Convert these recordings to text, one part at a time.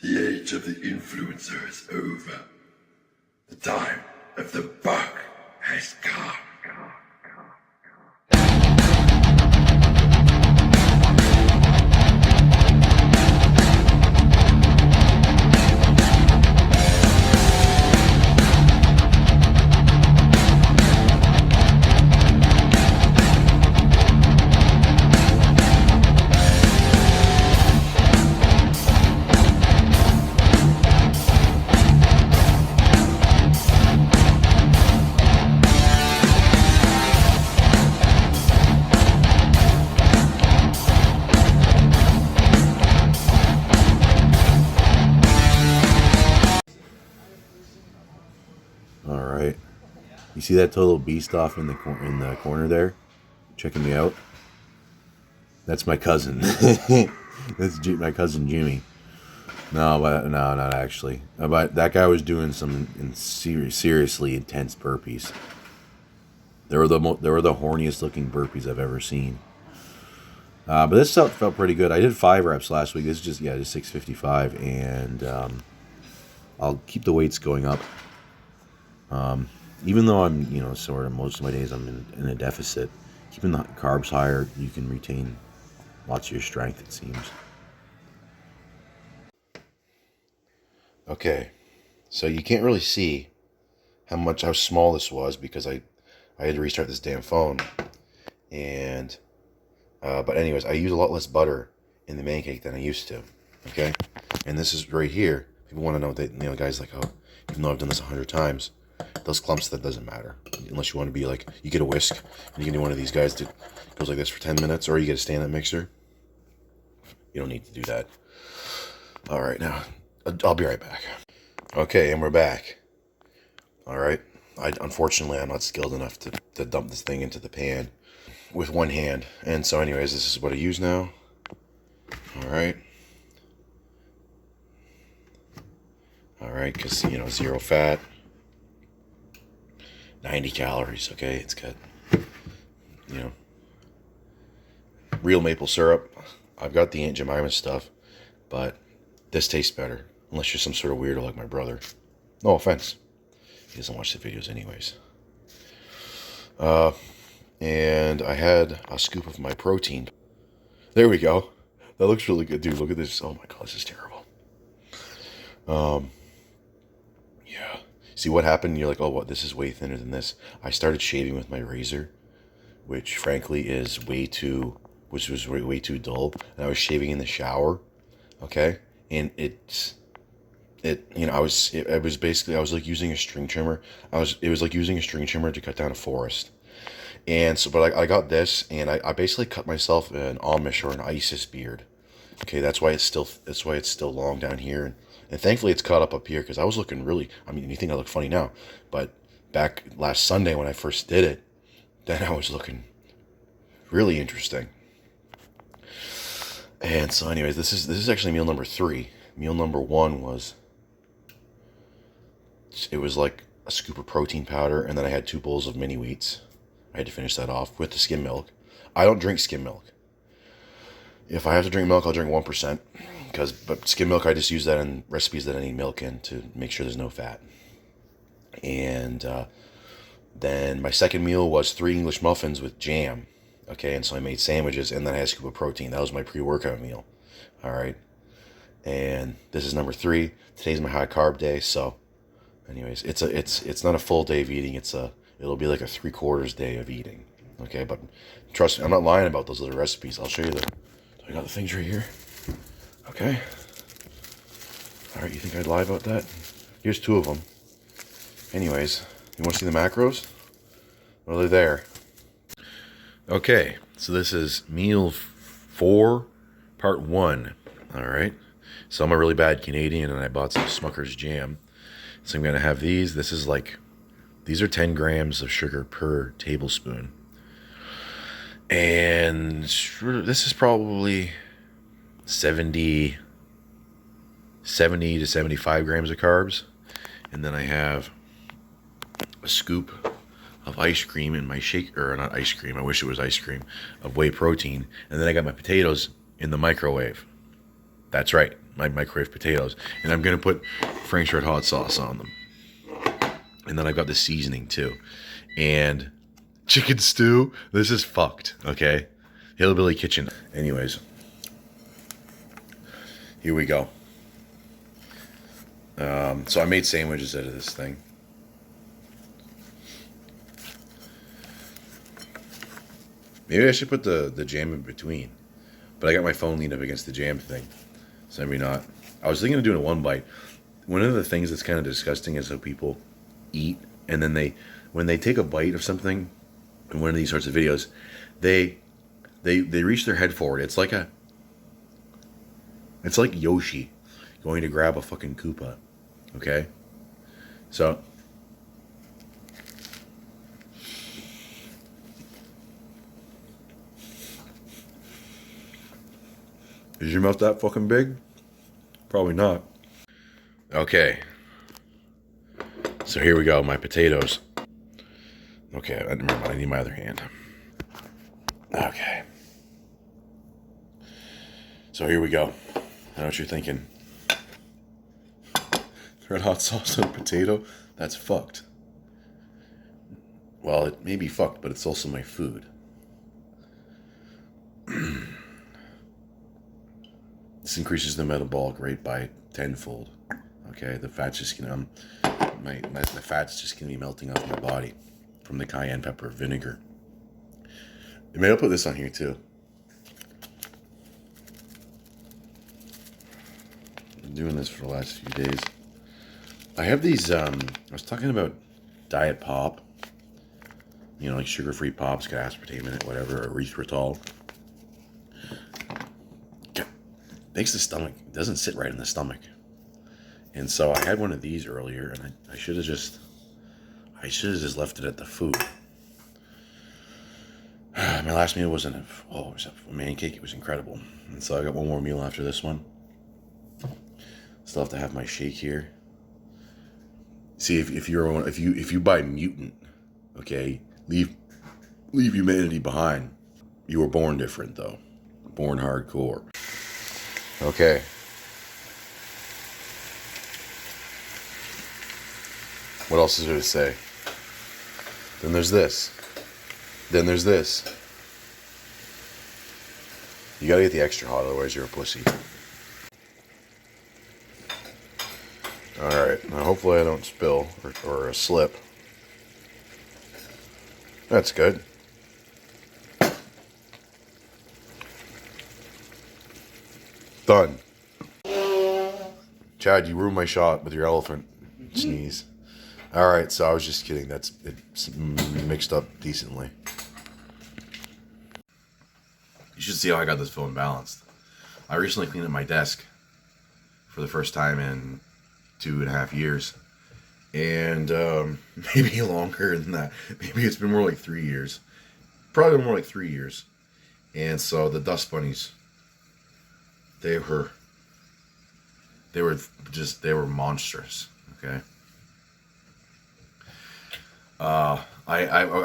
The age of the influencer is over. The time of the buck has come. All right. You see that total beast off in the corner there, checking me out? That's my cousin. That's my cousin Jimmy. No, not actually. But that guy was doing some seriously intense burpees. They were the horniest looking burpees I've ever seen. But this felt pretty good. I did 5 reps last week. This is just 655, and I'll keep the weights going up. Even though I'm, sort of most of my days I'm in a deficit, keeping the carbs higher, you can retain lots of your strength, it seems. Okay, so you can't really see how small this was because I had to restart this damn phone. And, but anyways, I use a lot less butter in the pancake than I used to, okay? And this is right here. People want to know that, guys like, oh, even though I've done this 100 times, those clumps, that doesn't matter. Unless you want to be like, you get a whisk, and you can do one of these guys that goes like this for 10 minutes, or you get a stand-up mixer. You don't need to do that. All right, now, I'll be right back. Okay, and we're back. All right. Unfortunately, I'm not skilled enough to dump this thing into the pan with one hand. And so anyways, this is what I use now. All right. All right, because, zero fat. 90 calories, okay? It's got, real maple syrup. I've got the Aunt Jemima stuff, but this tastes better. Unless you're some sort of weirdo like my brother. No offense. He doesn't watch the videos anyways. And I had a scoop of my protein. There we go. That looks really good. Dude, look at this. Oh my God, this is terrible. Yeah. See what happened? You're like, oh, what? This is way thinner than this. I started shaving with my razor, which frankly is way too dull. And I was shaving in the shower, okay? And I was like using a string trimmer. It was like using a string trimmer to cut down a forest. And so, but I got this, and I basically cut myself an Amish or an ISIS beard. Okay, that's why it's still long down here. And thankfully it's caught up here because I was looking really, you think I look funny now, but back last Sunday when I first did it, then I was looking really interesting. And so anyways, this is actually meal number 3. Meal number 1 was like a scoop of protein powder, and then I had 2 bowls of mini wheats. I had to finish that off with the skim milk. I don't drink skim milk. If I have to drink milk, I'll drink 1%. But skim milk, I just use that in recipes that I need milk in to make sure there's no fat. And then my second meal was 3 English muffins with jam. Okay, and so I made sandwiches, and then I had a scoop of protein. That was my pre-workout meal. All right. And this is number 3. Today's my high carb day, so anyways, it's not a full day of eating. It'll be like a 3/4 day of eating. Okay, but trust me, I'm not lying about those little recipes. I'll show you I got the things right here. Okay. All right, you think I'd lie about that? Here's 2 of them. Anyways, you want to see the macros? Well, they're there. Okay, so this is meal 4, part 1. All right. So I'm a really bad Canadian, and I bought some Smucker's jam. So I'm going to have these. These are 10 grams of sugar per tablespoon. And this is probably 70 to 75 grams of carbs. And then I have a scoop of ice cream in my shaker, or not ice cream, I wish it was ice cream, of whey protein. And then I got my potatoes in the microwave. That's right. my microwave potatoes, and I'm gonna put Frank's Red Hot sauce on them. And then I've got the seasoning too. And chicken stew, this is fucked, okay? Hillbilly Kitchen. Anyways, here we go. So I made sandwiches out of this thing. Maybe I should put the jam in between. But I got my phone leaned up against the jam thing. So maybe not. I was thinking of doing a one bite. One of the things that's kind of disgusting is how people eat, and then when they take a bite of something in one of these sorts of videos, they reach their head forward. It's like Yoshi going to grab a fucking Koopa. Okay? So is your mouth that fucking big? Probably not. Okay. So here we go, my potatoes. Okay, I need my other hand. Okay. So here we go. I know what you're thinking. Red hot sauce on a potato? That's fucked. Well, it may be fucked, but it's also my food. This increases the metabolic rate by tenfold. Okay, the fat's just gonna my fat's just gonna be melting off my body from the cayenne pepper vinegar. Maybe I'll put this on here too. Been doing this for the last few days. I have these. I was talking about diet pop. You know, like sugar-free pops, got aspartame in it, whatever, or erythritol. Makes the stomach, doesn't sit right in the stomach. And so I had one of these earlier, and I should have just left it at the food. My last meal was it was a man cake. It was incredible. And so I got one more meal after this one. Still have to have my shake here. See, if you buy Mutant, okay, leave humanity behind. You were born different though, born hardcore. Okay. What else is there to say? Then there's this. Then there's this. You gotta get the extra hot, otherwise you're a pussy. Alright, now hopefully I don't spill or slip. That's good. Done. Chad, you ruined my shot with your elephant sneeze. Alright, so I was just kidding. It's mixed up decently. You should see how I got this phone balanced. I recently cleaned up my desk for the first time in 2.5 years. And maybe longer than that. Maybe it's been more like 3 years. Probably more like 3 years. And so the dust bunnies, they were monstrous. Okay. I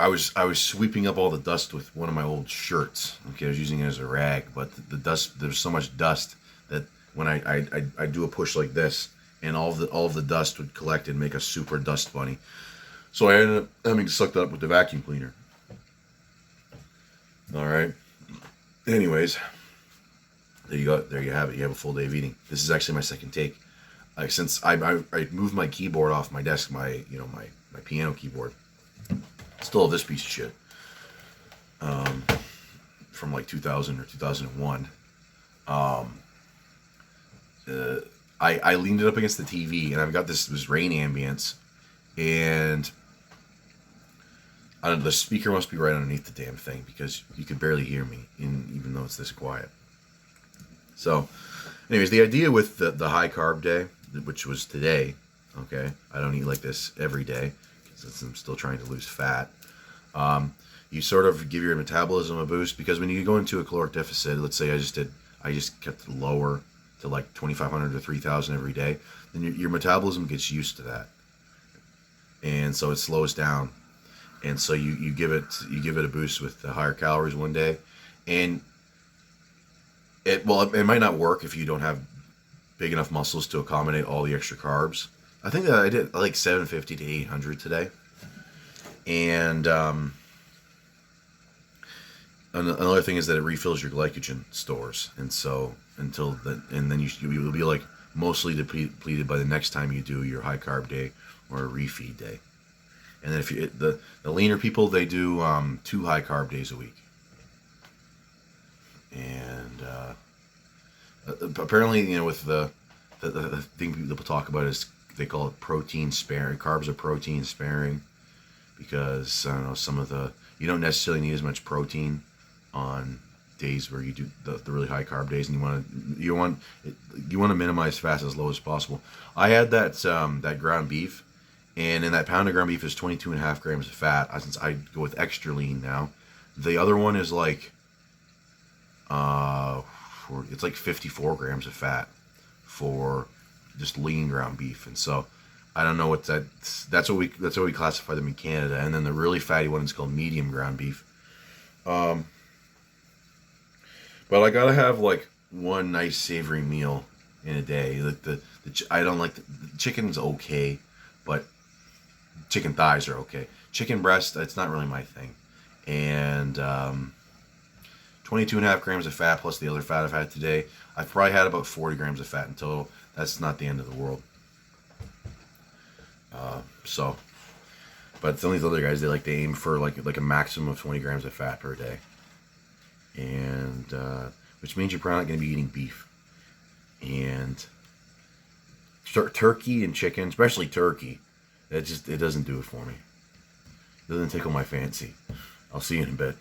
was sweeping up all the dust with one of my old shirts. Okay, I was using it as a rag, but the dust, there's so much dust that when I do a push like this, and all of the dust would collect and make a super dust bunny. So I ended up having to suck that up with the vacuum cleaner. All right. Anyways, there you go. There you have it. You have a full day of eating. This is actually my second take. Since I moved my keyboard off my desk, my piano keyboard. Still have this piece of shit. From like 2000 or 2001. I leaned it up against the TV, and I've got this rain ambience, and the speaker must be right underneath the damn thing because you could barely hear me, even though it's this quiet. So, anyways, the idea with the high carb day, which was today, okay, I don't eat like this every day because I'm still trying to lose fat. You sort of give your metabolism a boost because when you go into a caloric deficit, let's say I just kept it lower to like 2,500 to 3,000 every day, then your metabolism gets used to that, and so it slows down, and so you give it a boost with the higher calories one day, and it might not work if you don't have big enough muscles to accommodate all the extra carbs. I think that I did like 750 to 800 today. And another thing is that it refills your glycogen stores, and so and then you'll be like mostly depleted by the next time you do your high carb day or a refeed day. And then if you the leaner people, they do 2 high carb days a week. And apparently, you know, with the thing people talk about is they call it protein sparing. Carbs are protein sparing because I don't know, you don't necessarily need as much protein on days where you do the really high carb days, and you want to minimize fat as low as possible. I had that ground beef, and in that pound of ground beef is 22.5 grams of fat. Since I go with extra lean now, the other one is like it's like 54 grams of fat for just lean ground beef. And so I don't know what that's what we classify them in Canada. And then the really fatty one is called medium ground beef. But I gotta have like one nice savory meal in a day. Like I don't like the chicken's okay, but chicken thighs are okay. Chicken breast, that's not really my thing. And 22.5 grams of fat plus the other fat I've had today. I've probably had about 40 grams of fat in total. That's not the end of the world. But some of these other guys, they aim for like a maximum of 20 grams of fat per day, and which means you're probably not going to be eating beef. And turkey and chicken, especially turkey, it doesn't do it for me. It doesn't tickle my fancy. I'll see you in a bit.